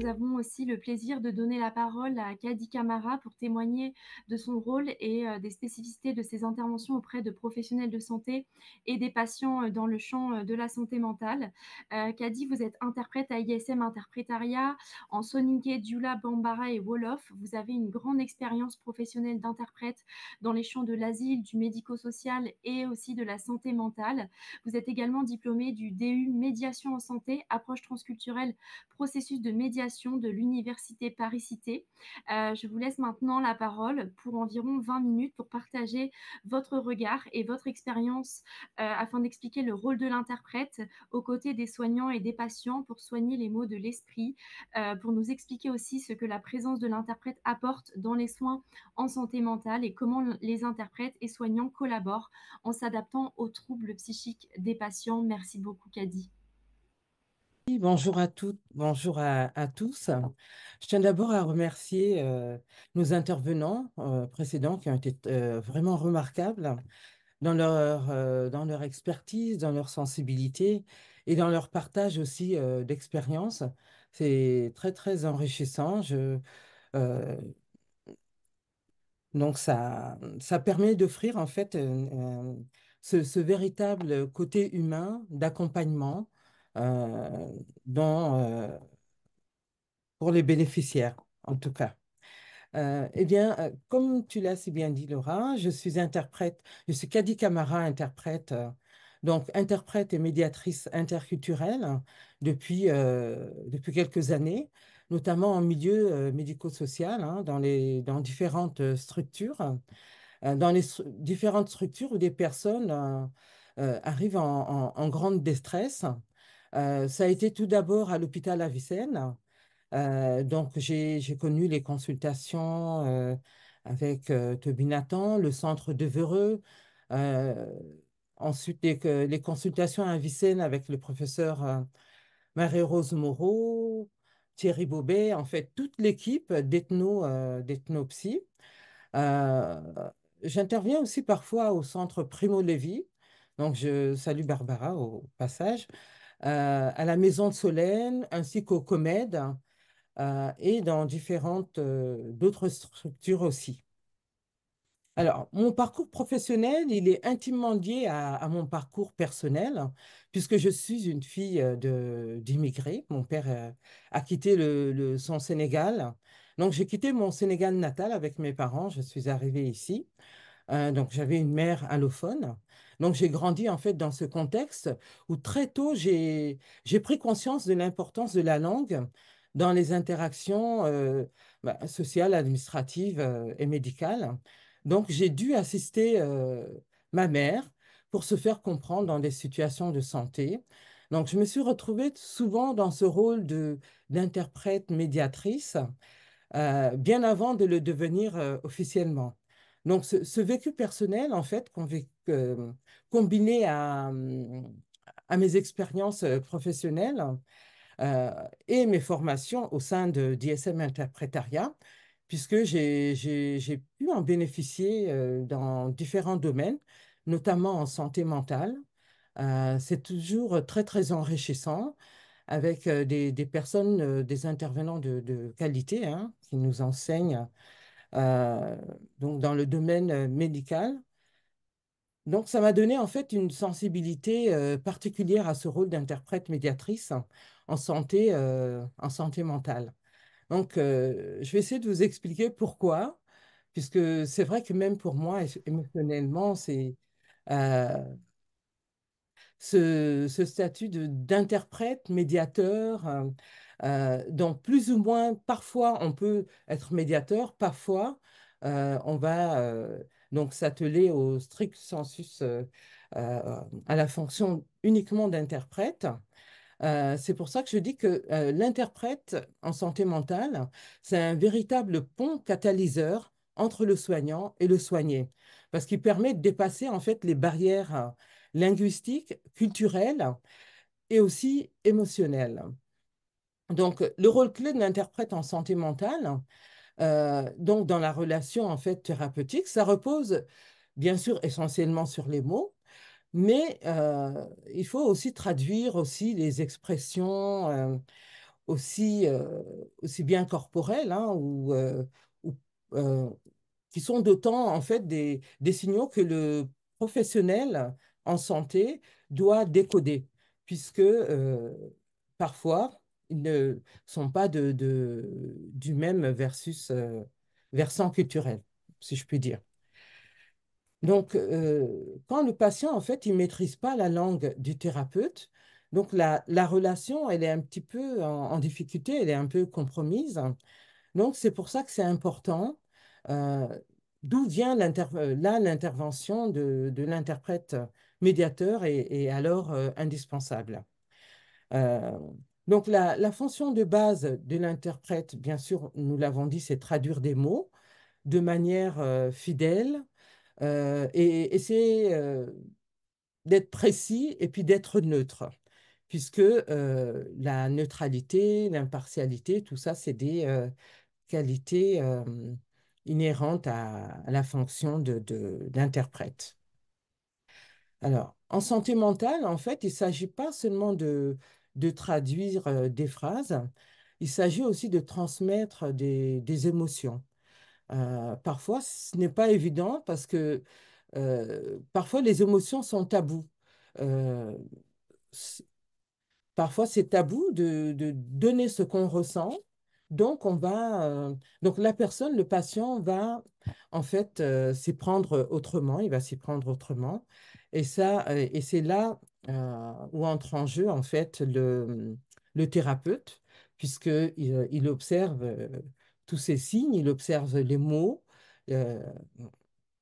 nous avons aussi le plaisir de donner la parole à Kady Camara pour témoigner de son rôle et des spécificités de ses interventions auprès de professionnels de santé et des patients dans le champ de la santé mentale. Kady, vous êtes interprète à ISM Interprétariat en Soninké, Dioula, Bambara et Wolof. Vous avez une grande expérience professionnelle d'interprète dans les champs de l'asile, du médico-social et aussi de la santé mentale. Vous êtes également diplômé du DU Médiation en santé, approche transculturelle, processus de médiation de l'Université Paris-Cité. Je vous laisse maintenant la parole pour environ 20 minutes pour partager votre regard et votre expérience afin d'expliquer le rôle de l'interprète aux côtés des soignants et des patients pour soigner les maux de l'esprit, pour nous expliquer aussi ce que la présence de l'interprète apporte dans les soins en santé mentale et comment les interprètes et soignants collaborent en s'adaptant aux troubles psychiques des patients. Merci beaucoup, Kady. Oui, bonjour à toutes, bonjour à tous. Je tiens d'abord à remercier nos intervenants précédents qui ont été vraiment remarquables dans leur expertise, dans leur sensibilité et dans leur partage aussi d'expérience. C'est très, très enrichissant. Euh, donc, ça permet d'offrir en fait ce véritable côté humain d'accompagnement euh, dans, pour les bénéficiaires, en tout cas. Comme tu l'as si bien dit, Laura, je suis interprète, je suis Kady Camara, interprète, donc interprète et médiatrice interculturelle depuis quelques années, notamment en milieu médico-social, hein, dans différentes structures, différentes structures où des personnes arrivent en grande détresse. Ça a été tout d'abord à l'hôpital Avicenne. Donc, j'ai connu les consultations avec Toby Nathan, le centre de Veureux, euh, ensuite les consultations à Avicenne avec le professeur Marie-Rose Moreau, Thierry Bobet, en fait, toute l'équipe d'ethnopsy. Euh, J'interviens aussi parfois au centre Primo Levi, donc je salue Barbara au passage, à la Maison de Solène ainsi qu'au COMED et dans différentes d'autres structures aussi. Alors, mon parcours professionnel, il est intimement lié à mon parcours personnel, puisque je suis une fille d'immigrés. Mon père a quitté son Sénégal. Donc, j'ai quitté mon Sénégal natal avec mes parents. Je suis arrivée ici. Donc, j'avais une mère allophone. Donc, j'ai grandi en fait dans ce contexte où très tôt, j'ai pris conscience de l'importance de la langue dans les interactions sociales, administratives et médicales. Donc, j'ai dû assister ma mère pour se faire comprendre dans des situations de santé. Donc, je me suis retrouvée souvent dans ce rôle d'interprète médiatrice bien avant de le devenir officiellement. Donc, ce vécu personnel, en fait, combiné à mes expériences professionnelles euh, et mes formations au sein d'ISM Interprétariat, puisque j'ai pu en bénéficier dans différents domaines, notamment en santé mentale. C'est toujours très, très enrichissant avec des personnes, des intervenants de qualité hein, qui nous enseignent euh, donc dans le domaine médical. Donc, ça m'a donné en fait une sensibilité particulière à ce rôle d'interprète médiatrice en santé mentale. Donc, je vais essayer de vous expliquer pourquoi, puisque c'est vrai que même pour moi, émotionnellement, euh, ce statut d'interprète, médiateur. Donc, plus ou moins, parfois, on peut être médiateur, parfois, on va donc s'atteler au strict sensus à la fonction uniquement d'interprète. C'est pour ça que je dis que l'interprète en santé mentale, c'est un véritable pont catalyseur entre le soignant et le soigné, parce qu'il permet de dépasser en fait les barrières linguistiques, culturelles et aussi émotionnelles. Donc, le rôle clé de l'interprète en santé mentale, donc dans la relation en fait thérapeutique, ça repose bien sûr essentiellement sur les mots, mais il faut aussi traduire aussi les expressions aussi, aussi bien corporels, hein, ou, euh, qui sont d'autant en fait des signaux que le professionnel en santé doit décoder, puisque parfois ils ne sont pas du même versant culturel, si je puis dire. Donc, quand le patient, en fait, il ne maîtrise pas la langue du thérapeute, donc la relation, elle est un petit peu en difficulté, elle est un peu compromise. Donc, c'est pour ça que c'est important. euh, D'où vient là l'intervention de l'interprète médiateur est alors indispensable. Euh, donc, la fonction de base de l'interprète, bien sûr, nous l'avons dit, c'est traduire des mots de manière fidèle et essayer d'être précis et puis d'être neutre, puisque la neutralité, l'impartialité, tout ça, c'est des qualités inhérentes à la fonction d'interprète. Alors, en santé mentale, en fait, il ne s'agit pas seulement de traduire des phrases, il s'agit aussi de transmettre des émotions. Parfois, ce n'est pas évident parce que parfois les émotions sont tabous. Euh, Parfois, c'est tabou de donner ce qu'on ressent. Donc, donc la personne, le patient va en fait s'y prendre autrement. Il va s'y prendre autrement. Et c'est là où entre en jeu en fait le thérapeute, puisqu'il il observe tous ces signes, il observe les mots. euh,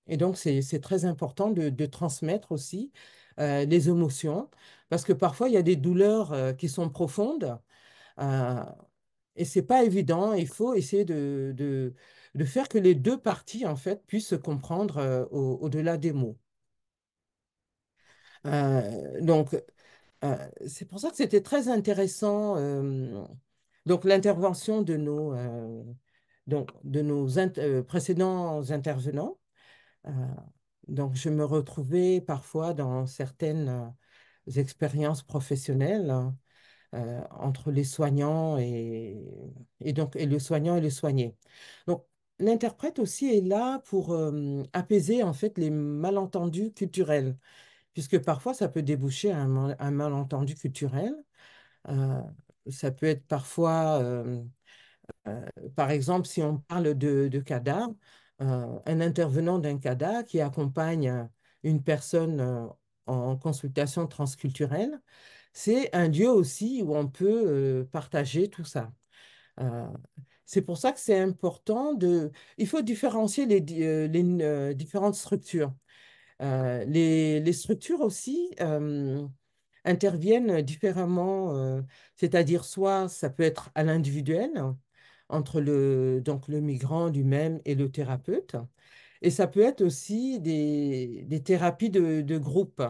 et donc, c'est très important de transmettre aussi les émotions, parce que parfois, il y a des douleurs qui sont profondes euh, et c'est pas évident. Il faut essayer de faire que les deux parties, en fait, puissent se comprendre au-delà des mots. Donc, c'est pour ça que c'était très intéressant, donc, l'intervention de nos précédents intervenants. Euh, donc, je me retrouvais parfois dans certaines expériences professionnelles entre les soignants et le soignant et le soigné. Donc, l'interprète aussi est là pour apaiser en fait les malentendus culturels, puisque parfois ça peut déboucher à un malentendu culturel. Euh, Ça peut être parfois par exemple, si on parle de CADA, un intervenant d'un CADA qui accompagne une personne en consultation transculturelle, c'est un lieu aussi où on peut partager tout ça. Euh, c'est pour ça que c'est important de... Il faut différencier les différentes structures. Les structures aussi interviennent différemment, c'est-à-dire soit ça peut être à l'individuel, entre donc le migrant lui-même et le thérapeute, et ça peut être aussi des thérapies de groupe,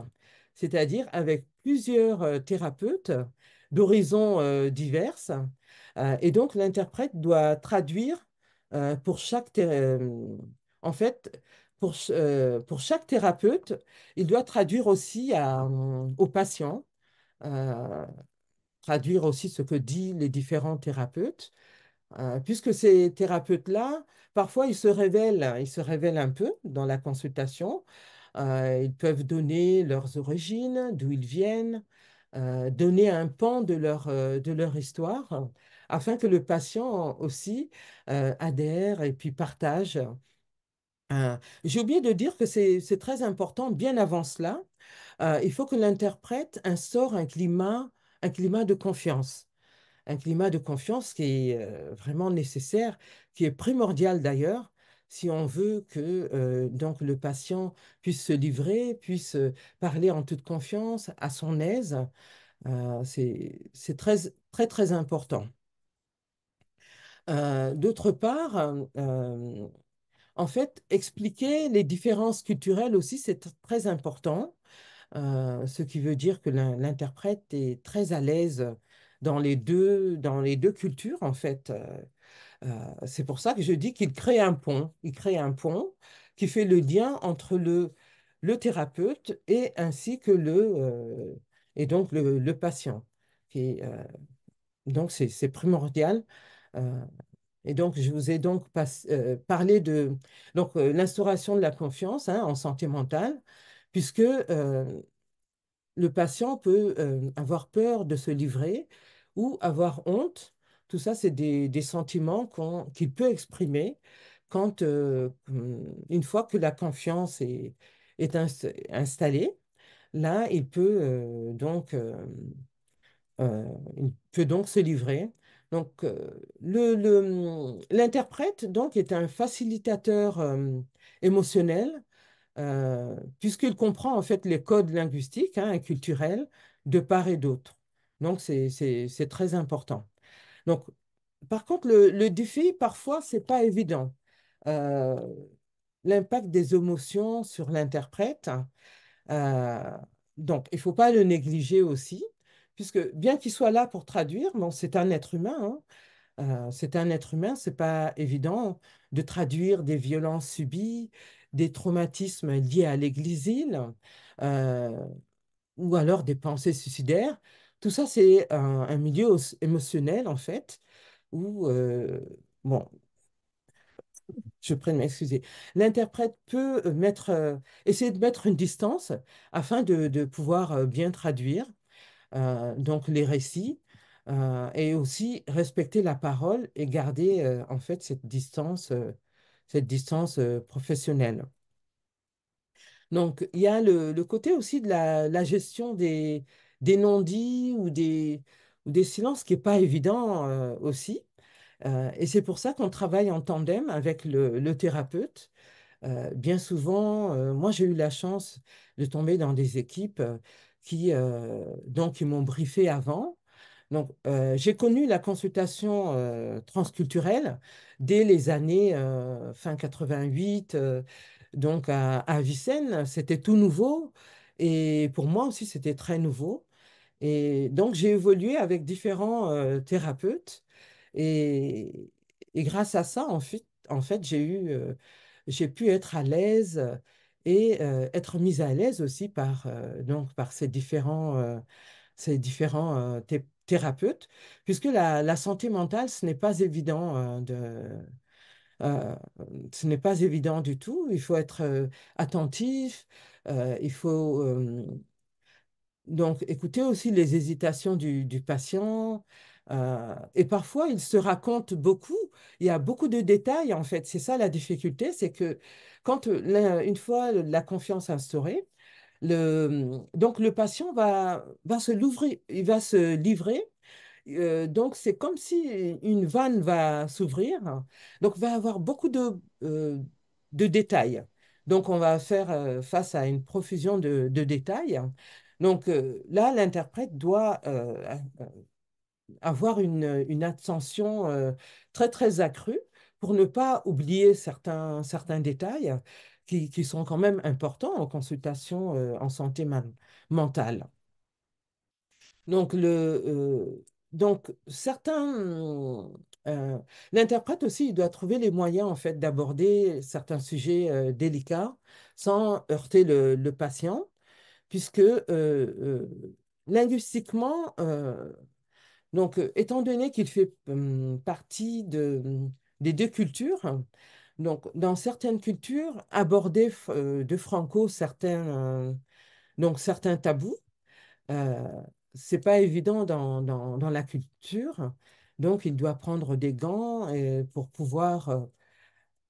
c'est-à-dire avec plusieurs thérapeutes d'horizons diverses, et donc l'interprète doit traduire pour en fait, pour chaque thérapeute, il doit traduire aussi au patient, euh, traduire aussi ce que disent les différents thérapeutes, puisque ces thérapeutes-là, parfois, ils se révèlent un peu dans la consultation. Ils peuvent donner leurs origines, d'où ils viennent, donner un pan de leur histoire, afin que le patient aussi adhère et puis partage. J'ai oublié de dire que c'est très important, bien avant cela, il faut que l'interprète instaure un climat de confiance. Un climat de confiance qui est vraiment nécessaire, qui est primordial d'ailleurs, si on veut que donc le patient puisse se livrer, puisse parler en toute confiance, à son aise. C'est très, très, très important. D'autre part, en fait, expliquer les différences culturelles aussi, c'est très important. Ce qui veut dire que l'interprète est très à l'aise dans les deux cultures, en fait. C'est pour ça que je dis qu'il crée un pont. Il crée un pont qui fait le lien entre le thérapeute et ainsi que et donc le patient. Qui est, Donc, c'est primordial. Euh, et donc, je vous ai donc parlé de donc, l'instauration de la confiance, hein, en santé mentale, puisque le patient peut avoir peur de se livrer ou avoir honte. Tout ça, c'est des sentiments qu'il peut exprimer quand, une fois que la confiance est installée. Là, euh, il peut donc se livrer. Donc, l'interprète donc est un facilitateur émotionnel, puisqu'il comprend en fait les codes linguistiques, hein, et culturels de part et d'autre. Donc, c'est très important. Donc, par contre, le défi, parfois, c'est pas évident. Euh, L'impact des émotions sur l'interprète, euh, donc, il ne faut pas le négliger aussi, puisque bien qu'il soit là pour traduire, bon, c'est un être humain, hein. C'est un être humain, c'est pas évident de traduire des violences subies, des traumatismes liés à l'exil, euh, ou alors des pensées suicidaires. Tout ça, c'est un milieu émotionnel, en fait, où, bon, je prie de m'excuser, l'interprète peut essayer de mettre une distance afin de pouvoir bien traduire, donc les récits, et aussi respecter la parole et garder en fait cette distance professionnelle. Donc il y a le côté aussi de la gestion des non-dits ou des silences qui n'est pas évident aussi. Et c'est pour ça qu'on travaille en tandem avec le thérapeute. Bien souvent, moi j'ai eu la chance de tomber dans des équipes qui m'ont briefé avant. Donc, j'ai connu la consultation transculturelle dès les années fin 88, donc à Vicenne, c'était tout nouveau. Et pour moi aussi, c'était très nouveau. Et donc, j'ai évolué avec différents thérapeutes. Et, et grâce à ça, en fait, j'ai pu être à l'aise et être mise à l'aise aussi par ces différents thérapeutes, puisque la santé mentale, euh, ce n'est pas évident du tout. Il faut être attentif, il faut donc écouter aussi les hésitations du patient. Et parfois, il se raconte beaucoup. Il y a beaucoup de détails, en fait. C'est ça la difficulté, c'est que une fois la confiance instaurée, donc le patient va il va se livrer. Donc c'est comme si une vanne va s'ouvrir. Donc il va y avoir beaucoup de détails. Donc on va faire face à une profusion de détails. Donc là, l'interprète doit avoir une attention très très accrue pour ne pas oublier certains détails qui sont quand même importants en consultation en santé mentale. Donc, donc euh, l'interprète aussi, il doit trouver les moyens en fait d'aborder certains sujets délicats sans heurter le patient, puisque linguistiquement, donc, étant donné qu'il fait partie des deux cultures, donc dans certaines cultures, aborder de franco certains tabous, euh, c'est pas évident dans la culture. Donc, il doit prendre des gants pour pouvoir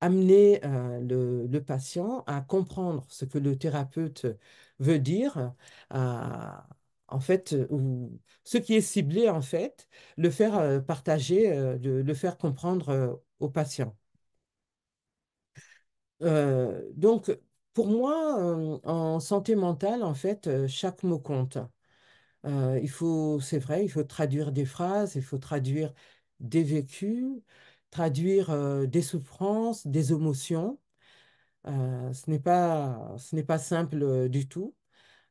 amener le patient à comprendre ce que le thérapeute veut dire, en fait, ou ce qui est ciblé, en fait, le faire partager, le faire comprendre au patient. Donc, pour moi, en santé mentale, en fait, chaque mot compte. C'est vrai, il faut traduire des phrases, il faut traduire des vécus, traduire des souffrances, des émotions. Ce n'est pas simple du tout.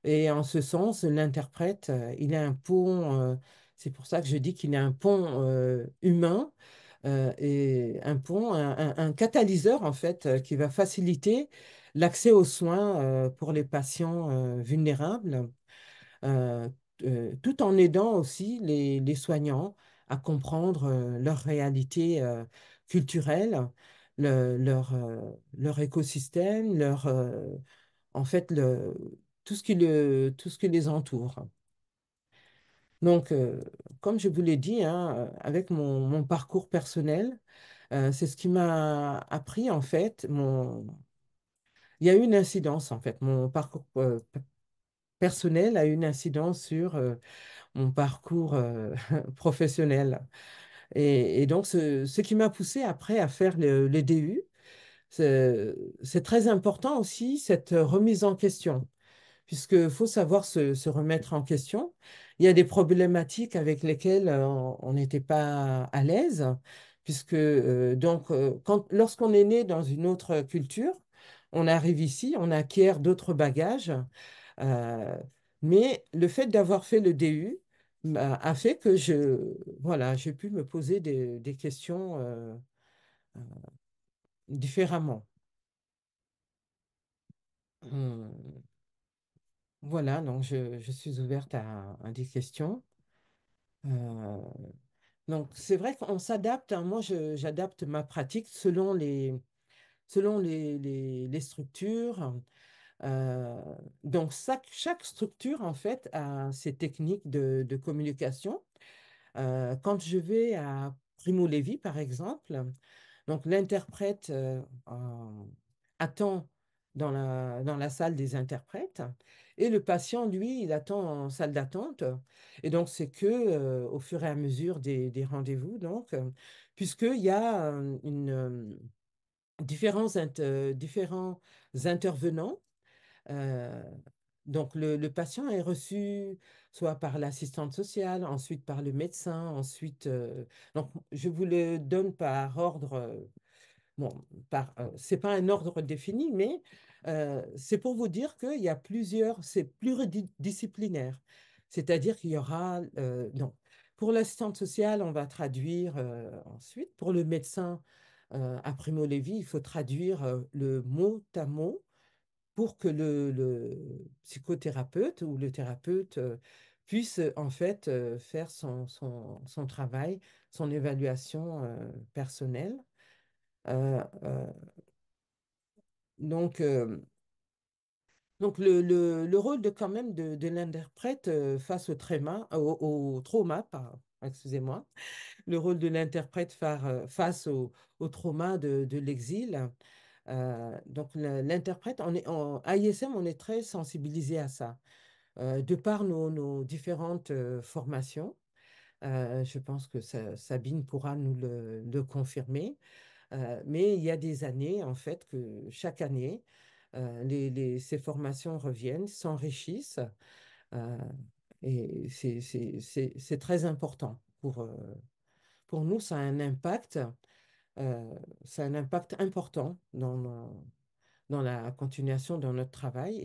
Et en ce sens, l'interprète, il est un pont, c'est pour ça que je dis qu'il est un pont humain et un pont, un catalyseur en fait, qui va faciliter l'accès aux soins pour les patients vulnérables, euh, tout en aidant aussi les soignants à comprendre leur réalité culturelle, leur écosystème, en fait, tout ce qui les entoure. Donc, comme je vous l'ai dit, hein, avec mon parcours personnel, c'est ce qui m'a appris, en fait, il y a eu une incidence, en fait. Mon parcours personnel a eu une incidence sur mon parcours professionnel. Et donc, ce qui m'a poussé après à faire le DU, c'est très important aussi, cette remise en question, puisqu'il faut savoir se remettre en question. Il y a des problématiques avec lesquelles on n'était pas à l'aise, puisque lorsqu'on est né dans une autre culture, on arrive ici, on acquiert d'autres bagages, euh, mais le fait d'avoir fait le DU a fait que voilà, j'ai pu me poser des questions différemment. Hum, Voilà, donc je suis ouverte à des questions. Euh, donc, c'est vrai qu'on s'adapte, hein. Moi, j'adapte ma pratique selon les structures. Euh, donc, chaque structure, en fait, a ses techniques de communication. Quand je vais à Primo Levi, par exemple, donc l'interprète attend dans la salle des interprètes et le patient, lui, il attend en salle d'attente. Et donc, c'est que au fur et à mesure des rendez-vous, donc, puisqu'il y a différents intervenants. euh, donc, le patient est reçu soit par l'assistante sociale, ensuite par le médecin, ensuite. Donc, je vous le donne par ordre. Bon, c'est pas un ordre défini, mais c'est pour vous dire qu'il y a c'est pluridisciplinaire. C'est-à-dire qu'il y aura, non, pour l'assistante sociale, on va traduire ensuite. Pour le médecin, à Primo Levi, il faut traduire le mot à mot pour que le psychothérapeute ou le thérapeute puisse en fait faire son travail, son évaluation personnelle. Euh, euh, donc, euh, donc le rôle quand même de l'interprète face au trauma, excusez-moi, le rôle de l'interprète face au trauma de l'exil. Donc l'interprète, à ISM, on est très sensibilisé à ça, de par nos différentes formations. Je pense que Sabine pourra nous le confirmer. Mais il y a des années, en fait, que chaque année, ces formations reviennent, s'enrichissent, euh, et c'est très important. Pour nous, ça a un impact important dans la continuation de notre travail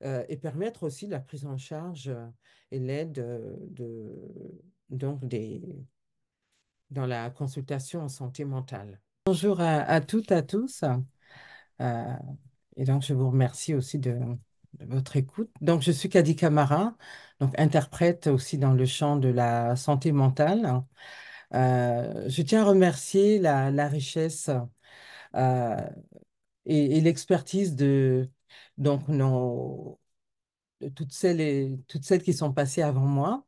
et permettre aussi la prise en charge et l'aide donc dans la consultation en santé mentale. Bonjour à toutes, à tous. Euh, et donc, je vous remercie aussi de votre écoute. Donc, je suis Kadi Camara, donc interprète aussi dans le champ de la santé mentale. Je tiens à remercier la richesse euh, et l'expertise donc, de toutes celles qui sont passées avant moi,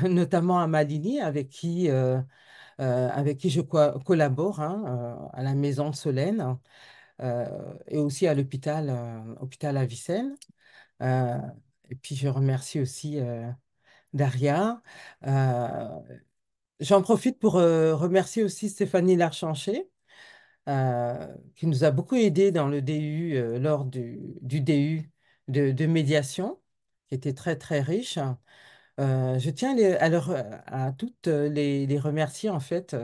notamment à Malini, avec qui je collabore, hein, à la Maison de Solène. Et aussi à hôpital Avicenne. Euh, et puis je remercie aussi Daria. Euh, J'en profite pour remercier aussi Stéphanie Larchanché, qui nous a beaucoup aidé dans le DU, lors du DU de médiation, qui était très très riche. Je tiens à toutes les remercier en fait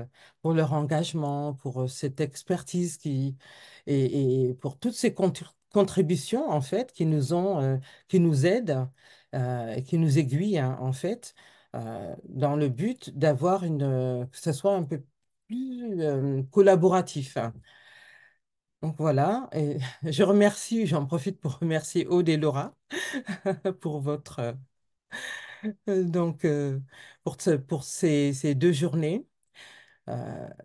pour leur engagement, pour cette expertise et pour toutes ces contributions en fait qui nous aident et qui nous aiguillent, hein, en fait dans le but d'avoir que ce soit un peu plus collaboratif, hein. Donc voilà, et j'en profite pour remercier Aude et Laura pour Donc, pour ces 2 journées.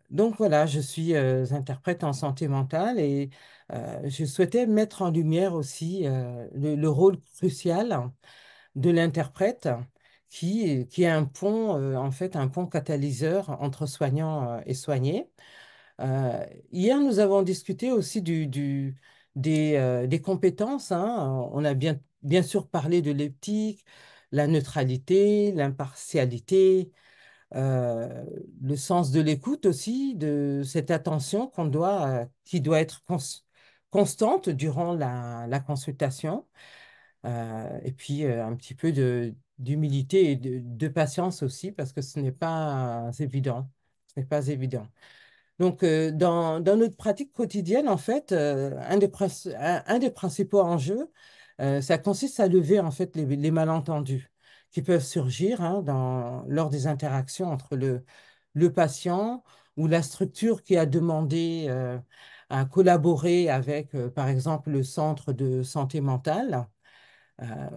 Donc voilà, je suis interprète en santé mentale et je souhaitais mettre en lumière aussi le rôle crucial de l'interprète qui est un pont, en fait, un pont catalyseur entre soignants et soignés. Euh, Hier, nous avons discuté aussi des compétences, hein. On a bien sûr parlé de l'éthique, la neutralité, l'impartialité, euh, le sens de l'écoute aussi, de cette attention qui doit être constante durant la consultation. Et puis un petit peu d'humilité et de patience aussi, parce que ce n'est pas évident. Ce n'est pas évident. Donc, dans notre pratique quotidienne, en fait, un des principaux enjeux, ça consiste à lever en fait les malentendus qui peuvent surgir, hein, lors des interactions entre le patient ou la structure qui a demandé à collaborer avec, par exemple, le centre de santé mentale. Euh,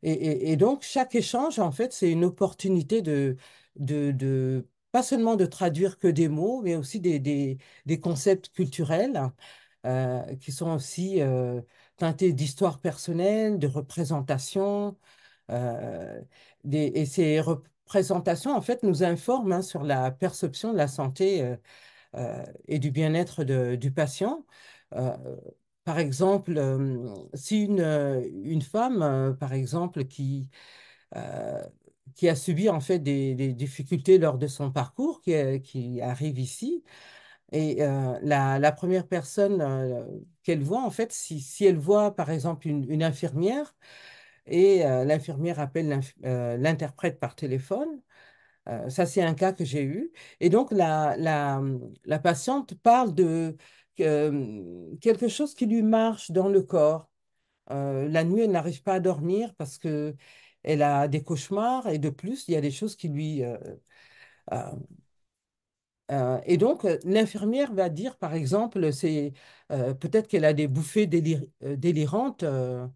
et donc, chaque échange, en fait, c'est une opportunité pas seulement de traduire que des mots, mais aussi des concepts culturels qui sont aussi teintés d'histoire personnelle, de représentation. euh, et ces représentations, en fait, nous informent, hein, sur la perception de la santé et du bien-être du patient. Euh, Par exemple, si une femme, par exemple, euh, qui a subi en fait des difficultés lors de son parcours, qui arrive ici, et la première personne qu'elle voit, en fait, si elle voit par exemple une infirmière, et l'infirmière appelle l'interprète par téléphone, ça, c'est un cas que j'ai eu. Et donc, la patiente parle de quelque chose qui lui marche dans le corps. La nuit, elle n'arrive pas à dormir parce que elle a des cauchemars et de plus, il y a des choses qui lui... euh, et donc, l'infirmière va dire, par exemple, peut-être qu'elle a des bouffées délirantes. Euh,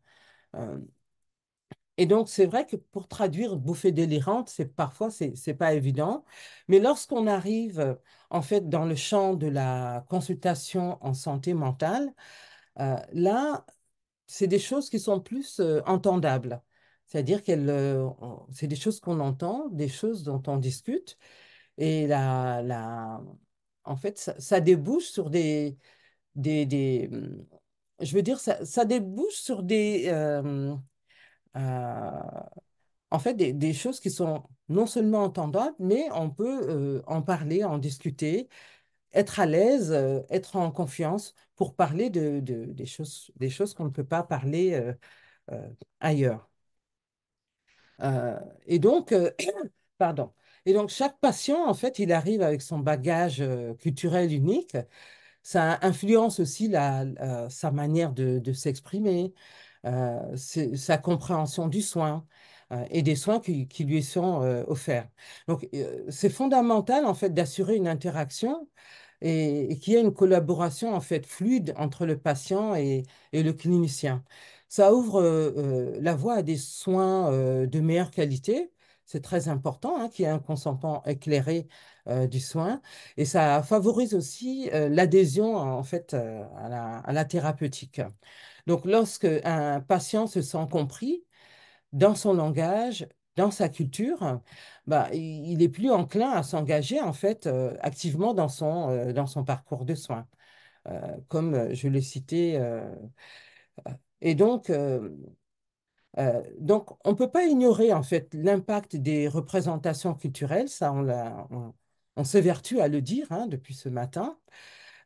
Et donc, c'est vrai que pour traduire bouffée délirante, parfois, c'est pas évident. Mais lorsqu'on arrive, en fait, dans le champ de la consultation en santé mentale, là, c'est des choses qui sont plus entendables. C'est-à-dire c'est des choses qu'on entend, des choses dont on discute. Et en fait, ça débouche sur je veux dire, ça débouche sur euh, en fait, des choses qui sont non seulement entendables, mais on peut en parler, en discuter, être à l'aise, être en confiance pour parler des choses qu'on ne peut pas parler euh, ailleurs. Et donc, pardon. Et donc, chaque patient, en fait, il arrive avec son bagage culturel unique. Ça influence aussi sa manière de s'exprimer, sa compréhension du soin et des soins qui lui sont offerts. Donc, c'est fondamental en fait d'assurer une interaction et qu'il y ait une collaboration en fait fluide entre le patient et le clinicien. Ça ouvre la voie à des soins de meilleure qualité. C'est très important, hein, qu'il y ait un consentement éclairé du soin. Et ça favorise aussi l'adhésion en fait à la thérapeutique. Donc, lorsque un patient se sent compris dans son langage, dans sa culture, bah, il est plus enclin à s'engager en fait activement dans son parcours de soins, comme je l'ai cité. Et donc, on ne peut pas ignorer en fait l'impact des représentations culturelles, ça on s'évertue à le dire, hein, depuis ce matin,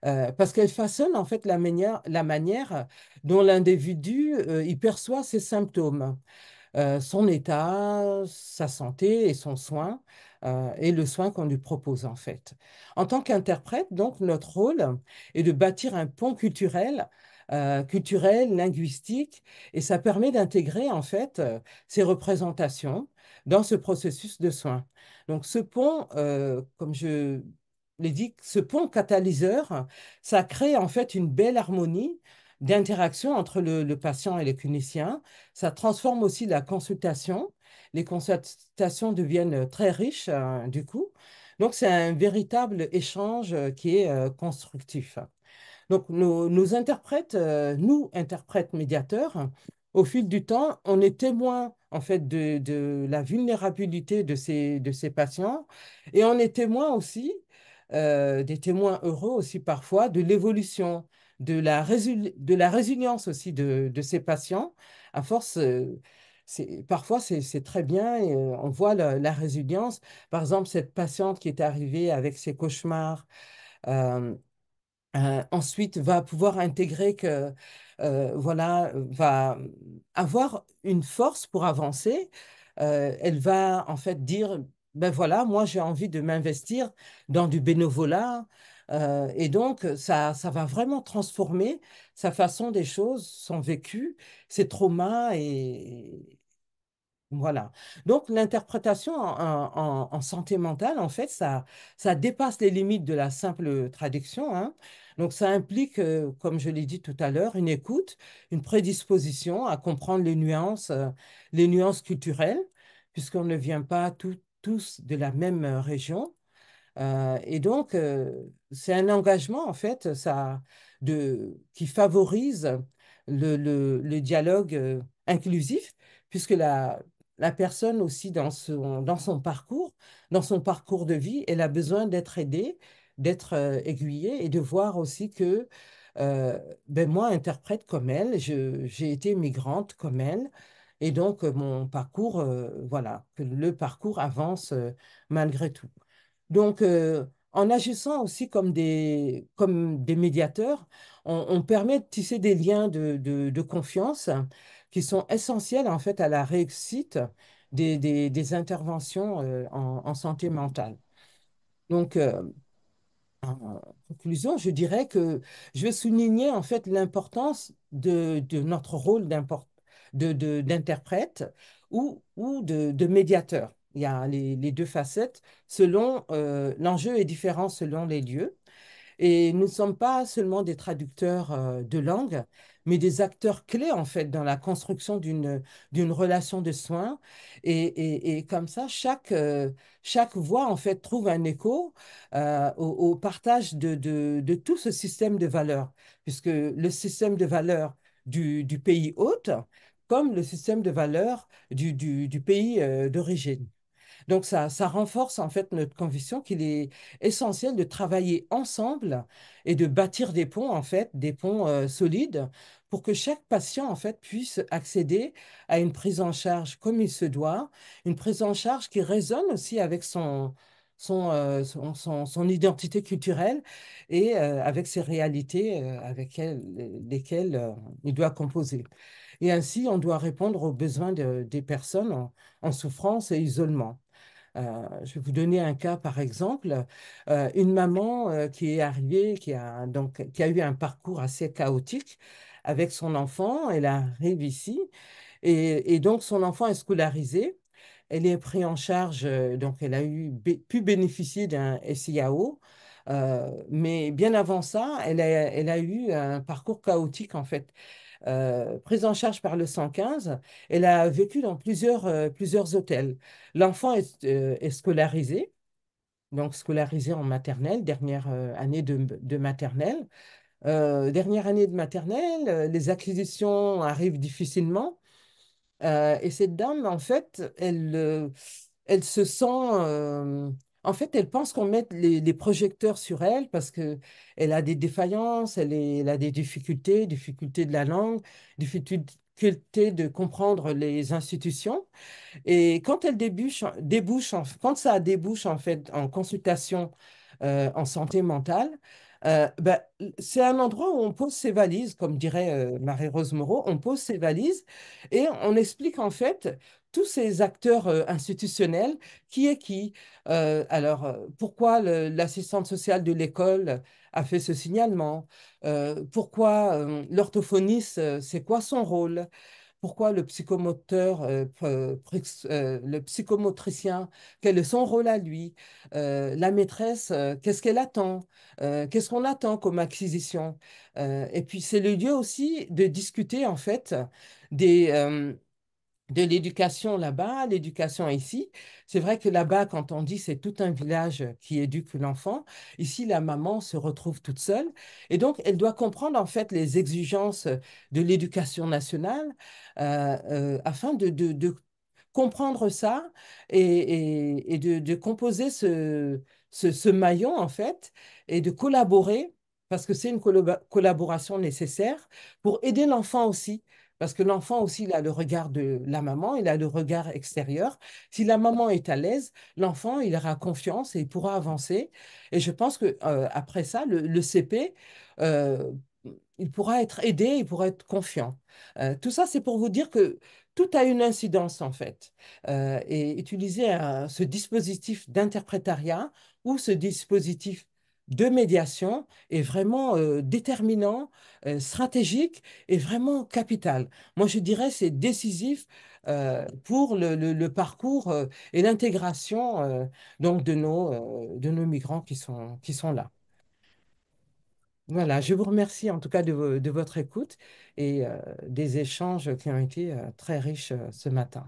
parce qu'elles façonnent en fait la manière dont l'individu il perçoit ses symptômes, son état, sa santé et son soin, et le soin qu'on lui propose en fait. En tant qu'interprète, donc, notre rôle est de bâtir un pont culturel, linguistique, et ça permet d'intégrer en fait ces représentations dans ce processus de soin. Donc ce pont, comme je l'ai dit, ce pont catalyseur, ça crée en fait une belle harmonie d'interaction entre le patient et le clinicien. Ça transforme aussi la consultation Les consultations deviennent très riches, du coup. Donc, c'est un véritable échange qui est constructif. Donc, nos interprètes, nous, interprètes médiateurs, au fil du temps, on est témoin en fait de la vulnérabilité de ces patients et on est témoin aussi, des témoins heureux aussi parfois, de l'évolution, de la résilience aussi de ces patients. À force, parfois c'est très bien et on voit la résilience. Par exemple, cette patiente qui est arrivée avec ses cauchemars. euh, Ensuite va pouvoir intégrer que voilà va avoir une force pour avancer. Elle va en fait dire ben voilà, moi j'ai envie de m'investir dans du bénévolat. Et donc ça va vraiment transformer sa façon des choses, son vécu, ses traumas et voilà. Donc, l'interprétation en santé mentale, en fait, ça dépasse les limites de la simple traduction, hein. Donc, ça implique, comme je l'ai dit tout à l'heure, une écoute, une prédisposition à comprendre les nuances culturelles, puisqu'on ne vient pas tous de la même région. Et donc, c'est un engagement, en fait, qui favorise le dialogue inclusif, puisque la personne aussi, dans son parcours de vie, elle a besoin d'être aidée, d'être aiguillée et de voir aussi que, ben moi, interprète comme elle, j'ai été migrante comme elle. Et donc, mon parcours, voilà, que le parcours avance malgré tout. Donc, en agissant aussi comme des médiateurs, on permet de tisser des liens de confiance qui sont essentiels en fait à la réussite des interventions en santé mentale. Donc, en conclusion, je dirais que je vais souligner en fait l'importance de notre rôle d'interprète ou de médiateur. Il y a les deux facettes selon l'enjeu est différent selon les lieux. Et nous ne sommes pas seulement des traducteurs de langue, mais des acteurs clés en fait dans la construction d'une relation de soins. Et comme ça, chaque voix en fait trouve un écho au partage de tout ce système de valeurs, puisque le système de valeurs du pays hôte, comme le système de valeurs du pays d'origine. Donc, ça renforce en fait notre conviction qu'il est essentiel de travailler ensemble et de bâtir des ponts, en fait, des ponts solides pour que chaque patient, en fait, puisse accéder à une prise en charge comme il se doit, une prise en charge qui résonne aussi avec son identité culturelle et avec ses réalités lesquelles il doit composer. Et ainsi, on doit répondre aux besoins des personnes en souffrance et isolement. Je vais vous donner un cas, par exemple, une maman qui est arrivée, qui a eu un parcours assez chaotique avec son enfant. Elle arrive ici et donc son enfant est scolarisé. Elle est prise en charge, donc elle a pu bénéficier d'un SIAO. Mais bien avant ça, elle a eu un parcours chaotique en fait. Prise en charge par le 115, elle a vécu dans plusieurs hôtels. L'enfant est scolarisé, donc scolarisé en maternelle, dernière année de maternelle. Dernière année de maternelle, les acquisitions arrivent difficilement. Et cette dame, en fait, elle se sent... en fait, elle pense qu'on met les projecteurs sur elle parce que elle a des défaillances, elle a des difficultés de la langue, difficultés de comprendre les institutions. Et quand quand ça débouche en fait en consultation en santé mentale, ben, c'est un endroit où on pose ses valises, comme dirait Marie-Rose Moreau, on pose ses valises et on explique en fait tous ces acteurs institutionnels, qui est qui. Pourquoi l'assistante sociale de l'école a fait ce signalement? Pourquoi l'orthophoniste, c'est quoi son rôle? Pourquoi le psychomoteur, le psychomotricien, quel est son rôle à lui? La maîtresse, qu'est-ce qu'elle attend? Qu'est-ce qu'on attend comme acquisition? Et puis c'est le lieu aussi de discuter en fait des, de l'éducation là-bas, l'éducation ici. C'est vrai que là-bas, quand on dit c'est tout un village qui éduque l'enfant, ici, la maman se retrouve toute seule. Et donc, elle doit comprendre en fait les exigences de l'éducation nationale afin de comprendre ça et de composer ce maillon en fait et de collaborer parce que c'est une collaboration nécessaire pour aider l'enfant aussi. Parce que l'enfant aussi, il a le regard de la maman, il a le regard extérieur. Si la maman est à l'aise, l'enfant, il aura confiance et il pourra avancer. Et je pense que après ça, le CP, euh, il pourra être aidé, il pourra être confiant. Tout ça, c'est pour vous dire que tout a une incidence en fait. Et utiliser ce dispositif d'interprétariat ou ce dispositif de médiation est vraiment déterminant, stratégique et vraiment capital. Moi, je dirais c'est décisif pour le parcours et l'intégration donc de nos migrants qui sont là. Voilà, je vous remercie en tout cas de votre écoute et des échanges qui ont été très riches ce matin.